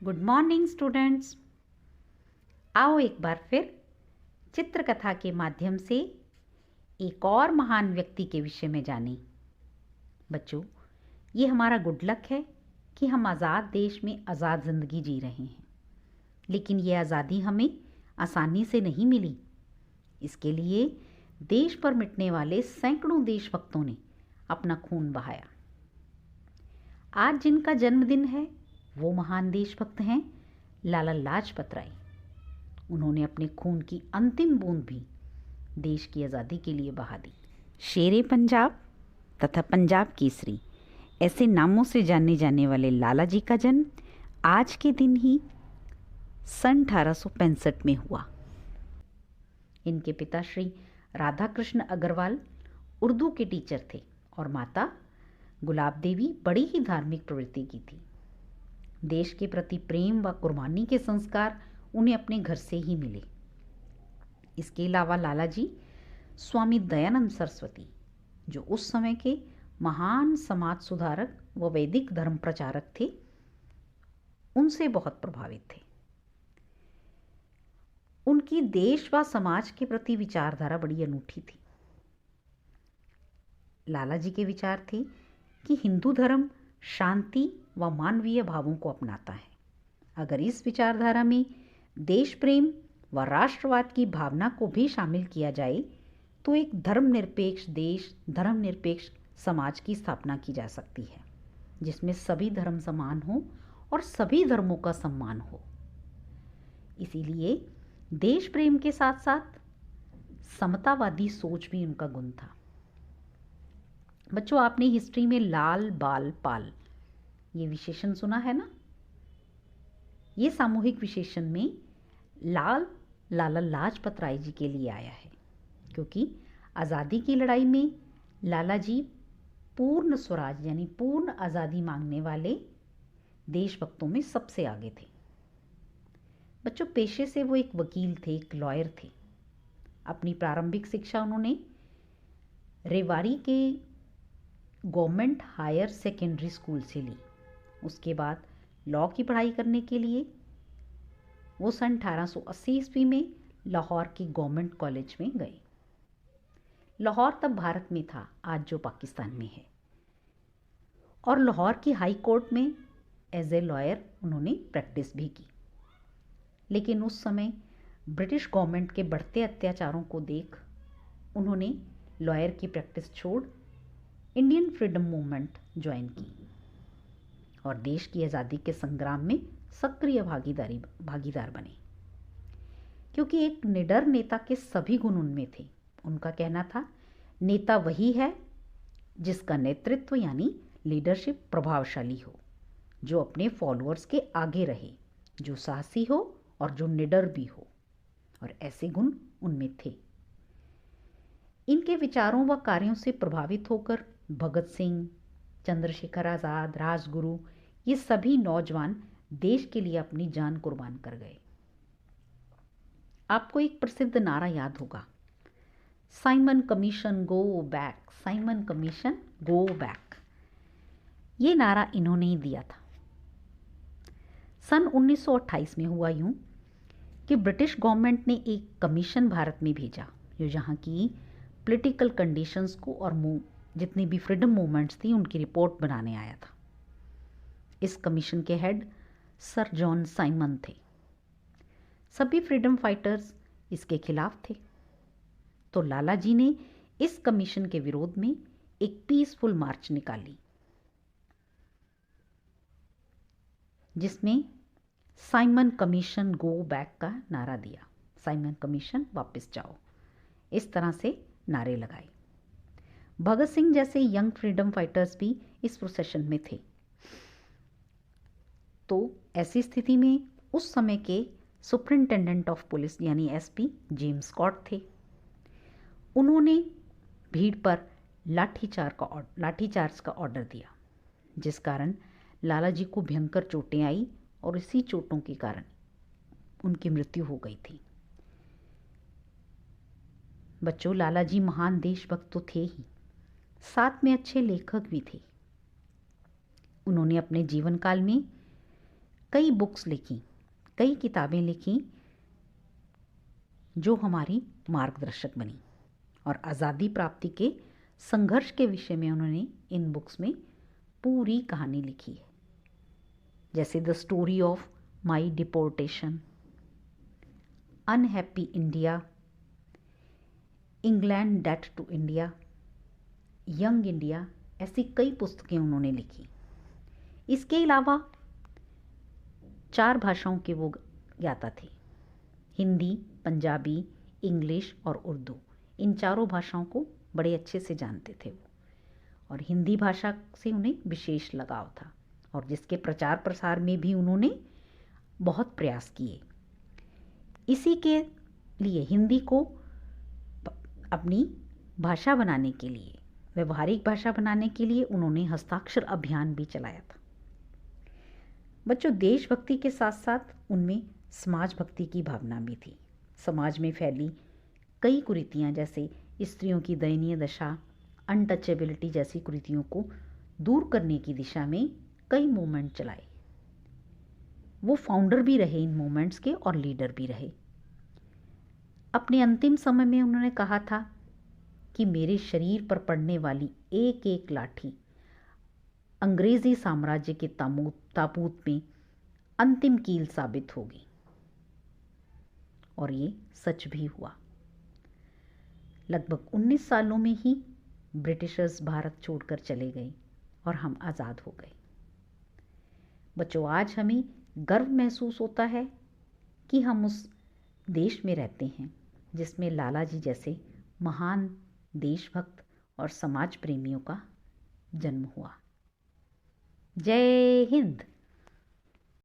Good morning students. आओ एक बार फिर चित्रकथा के माध्यम से एक और महान व्यक्ति के विषय में जानें। बच्चों, ये हमारा गुड लक है कि हम आज़ाद देश में आज़ाद ज़िंदगी जी रहे हैं। लेकिन ये आज़ादी हमें आसानी से नहीं मिली। इसके लिए देश पर मिटने वाले सैकड़ों देशभक्तों ने अपना खून बहाया। आज जिनका जन्मदिन है वो महान देशभक्त हैं लाला लाजपत राय। उन्होंने अपने खून की अंतिम बूंद भी देश की आज़ादी के लिए बहा दी। शेरे पंजाब तथा पंजाब केसरी ऐसे नामों से जाने जाने वाले लाला जी का जन्म आज के दिन ही सन 1865 में हुआ। इनके पिता श्री राधा कृष्ण अग्रवाल उर्दू के टीचर थे और माता गुलाब देवी बड़ी ही धार्मिक प्रवृत्ति की थी। देश के प्रति प्रेम व कुर्बानी के संस्कार उन्हें अपने घर से ही मिले। इसके अलावा लाला जी स्वामी दयानंद सरस्वती, जो उस समय के महान समाज सुधारक व वैदिक धर्म प्रचारक थे, उनसे बहुत प्रभावित थे। उनकी देश व समाज के प्रति विचारधारा बड़ी अनूठी थी। लाला जी के विचार थे कि हिंदू धर्म शांति व मानवीय भावों को अपनाता है। अगर इस विचारधारा में देश प्रेम व राष्ट्रवाद की भावना को भी शामिल किया जाए तो एक धर्मनिरपेक्ष देश, धर्मनिरपेक्ष समाज की स्थापना की जा सकती है, जिसमें सभी धर्म समान हो और सभी धर्मों का सम्मान हो। इसीलिए देश प्रेम के साथ साथ समतावादी सोच भी उनका गुण था। बच्चों, आपने हिस्ट्री में लाल बाल पाल ये विशेषण सुना है ना? ये सामूहिक विशेषण में लाल लाला लाजपत राय जी के लिए आया है, क्योंकि आज़ादी की लड़ाई में लाला जी पूर्ण स्वराज यानी पूर्ण आज़ादी मांगने वाले देशभक्तों में सबसे आगे थे। बच्चों, पेशे से वो एक वकील थे, एक लॉयर थे। अपनी प्रारंभिक शिक्षा उन्होंने रेवाड़ी के गवर्नमेंट हायर सेकेंडरी स्कूल से ली। उसके बाद लॉ की पढ़ाई करने के लिए वो सन 1880 ईस्वी में लाहौर की गवर्नमेंट कॉलेज में गए। लाहौर तब भारत में था, आज जो पाकिस्तान में है, और लाहौर की हाई कोर्ट में एज ए लॉयर उन्होंने प्रैक्टिस भी की। लेकिन उस समय ब्रिटिश गवर्नमेंट के बढ़ते अत्याचारों को देख उन्होंने लॉयर की प्रैक्टिस छोड़ इंडियन फ्रीडम मूवमेंट ज्वाइन की और देश की आज़ादी के संग्राम में सक्रिय भागीदार बने। क्योंकि एक निडर नेता के सभी गुण उनमें थे। उनका कहना था, नेता वही है जिसका नेतृत्व यानी लीडरशिप प्रभावशाली हो, जो अपने फॉलोअर्स के आगे रहे, जो साहसी हो और जो निडर भी हो, और ऐसे गुण उनमें थे। इनके विचारों व कार्यों से प्रभावित होकर भगत सिंह, चंद्रशेखर आज़ाद, राजगुरु, ये सभी नौजवान देश के लिए अपनी जान कुर्बान कर गए। आपको एक प्रसिद्ध नारा याद होगा, Simon commission go back, Simon commission go back. ये नारा इन्होंने ही दिया था। सन 1928 में हुआ यूं कि ब्रिटिश गवर्नमेंट ने एक कमीशन भारत में भेजा, जो यहाँ की पॉलिटिकल कंडीशंस को और जितनी भी फ्रीडम मूवमेंट्स थी उनकी रिपोर्ट बनाने आया था। इस कमीशन के हेड सर जॉन साइमन थे। सभी फ्रीडम फाइटर्स इसके खिलाफ थे, तो लाला जी ने इस कमीशन के विरोध में एक पीसफुल मार्च निकाली, जिसमें साइमन कमीशन गो बैक का नारा दिया। साइमन कमीशन वापस जाओ, इस तरह से नारे लगाए। भगत सिंह जैसे यंग फ्रीडम फाइटर्स भी इस प्रोसेशन में थे। तो ऐसी स्थिति में उस समय के सुपरिंटेंडेंट ऑफ पुलिस यानी एसपी जेम्स स्कॉट थे। उन्होंने भीड़ पर लाठीचार्ज का ऑर्डर दिया, जिस कारण लाला जी को भयंकर चोटें आई और इसी चोटों के कारण उनकी मृत्यु हो गई थी। बच्चों, लाला जी महान देशभक्त तो थे ही, साथ में अच्छे लेखक भी थे। उन्होंने अपने जीवन काल में कई बुक्स लिखी, कई किताबें लिखी जो हमारी मार्गदर्शक बनी, और आज़ादी प्राप्ति के संघर्ष के विषय में उन्होंने इन बुक्स में पूरी कहानी लिखी है, जैसे the story of my deportation, unhappy India, England debt to India, young India. ऐसी कई पुस्तकें उन्होंने लिखी। इसके अलावा 4 भाषाओं के वो ज्ञाता थे, हिंदी, पंजाबी, इंग्लिश और उर्दू। इन चारों भाषाओं को बड़े अच्छे से जानते थे वो, और हिंदी भाषा से उन्हें विशेष लगाव था, और जिसके प्रचार प्रसार में भी उन्होंने बहुत प्रयास किए। इसी के लिए हिंदी को अपनी भाषा बनाने के लिए, व्यवहारिक भाषा बनाने के लिए उन्होंने हस्ताक्षर अभियान भी चलाया था। बच्चों, देशभक्ति के साथ साथ उनमें समाज भक्ति की भावना भी थी। समाज में फैली कई कुरीतियाँ, जैसे स्त्रियों की दयनीय दशा, अनटचेबिलिटी जैसी कुरीतियों को दूर करने की दिशा में कई मूवमेंट चलाए। वो फाउंडर भी रहे इन मूवमेंट्स के और लीडर भी रहे। अपने अंतिम समय में उन्होंने कहा था कि मेरे शरीर पर पड़ने वाली एक एक लाठी अंग्रेजी साम्राज्य के ताबूत में अंतिम कील साबित होगी, और ये सच भी हुआ। लगभग 19 सालों में ही ब्रिटिशर्स भारत छोड़कर चले गए और हम आज़ाद हो गए। बच्चों, आज हमें गर्व महसूस होता है कि हम उस देश में रहते हैं जिसमें लाला जी जैसे महान देशभक्त और समाज प्रेमियों का जन्म हुआ। जय हिंद।